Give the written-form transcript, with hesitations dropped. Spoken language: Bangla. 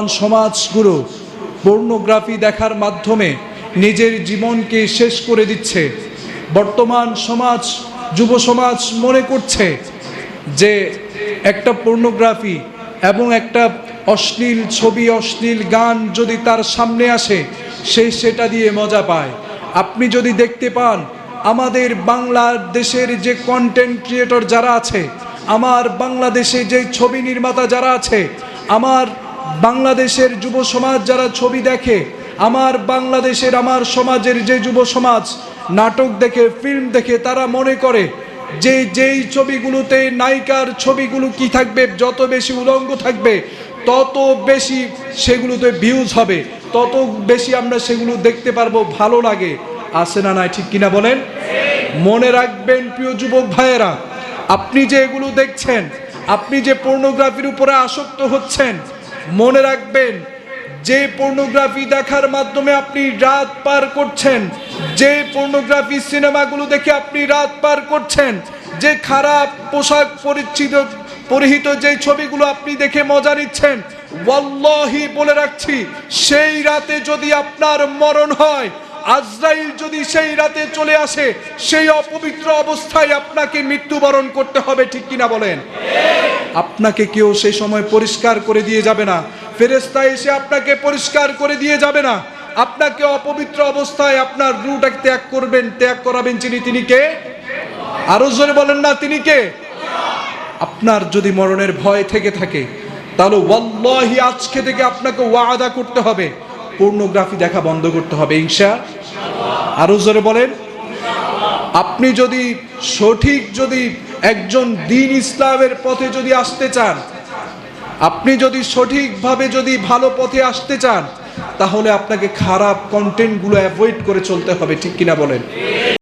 সমাজগুলো পর্নোগ্রাফি দেখার মাধ্যমে নিজের জীবনকে শেষ করে দিচ্ছে। বর্তমান সমাজ, যুব সমাজ মনে করছে যে একটা পর্নোগ্রাফি এবং একটা অশ্লীল ছবি, অশ্লীল গান যদি তার সামনে আসে, সে সেটা দিয়ে মজা পায়। আপনি যদি দেখতে পান আমাদের বাংলাদেশের যে কন্টেন্ট ক্রিয়েটর যারা আছে, আমার বাংলাদেশে যে ছবি নির্মাতা যারা আছে, আমার বাংলাদেশের যুব সমাজ যারা ছবি দেখে, আমার বাংলাদেশের, আমার সমাজের যে যুব সমাজ নাটক দেখে, ফিল্ম দেখে, তারা মনে করে যে যেই ছবিগুলোতে নায়িকার ছবিগুলো কি থাকবে, যত বেশি উলঙ্গ থাকবে তত বেশি সেগুলোতে ভিউজ হবে, তত বেশি আমরা সেগুলো দেখতে পারবো, ভালো লাগে। আছে না নাই, ঠিক কিনা বলেন? মনে রাখবেন প্রিয় যুবক ভাইয়েরা, আপনি যে এগুলো দেখছেন, আপনি যে পর্নোগ্রাফির উপরে আসক্ত হচ্ছেন, মনে রাখবেন যে পর্নোগ্রাফি দেখার মাধ্যমে আপনি রাত পার করছেন, যে পর্নোগ্রাফি সিনেমাগুলো দেখে আপনি রাত পার করছেন, যে খারাপ পোশাক পরিহিত যে ছবিগুলো আপনি দেখে মজা নিচ্ছেন, ওয়াল্লাহি বলে রাখছি, সেই রাতে যদি আপনার মরণ হয়, আজরাইল যদি সেই রাতে চলে আসে, সেই অপবিত্র অবস্থায় আপনাকে মৃত্যুবরণ করতে হবে, ঠিক কিনা বলেন? আপনাকে কেউ সেই সময় পরিষ্কার করে দিয়ে যাবে না, ফেরেশতা এসে আপনাকে পরিষ্কার করে দিয়ে যাবে না। আপনাকে অপবিত্র অবস্থায় আপনার রূহটাকে ত্যাগ করাবেন তিনি কে? আরো জোরে বলেন না, তিনি কে? আপনার যদি মরণের ভয় থেকে থাকে, তাহলে ওয়াল্লাহি আজকে থেকে আপনাকে ওয়াদা করতে হবে, পর্নোগ্রাফি দেখা বন্ধ করতে হবে, ইনশাআল্লাহ। আরো জোরে বলেন। আপনি যদি যদি একজন দ্বীন ইসলামের পথে যদি আসতে চান, আপনি যদি সঠিকভাবে যদি ভালো পথে আসতে চান, তাহলে আপনাকে খারাপ কন্টেন্টগুলো অ্যাভয়েড করে চলতে হবে, ঠিক কিনা বলেন?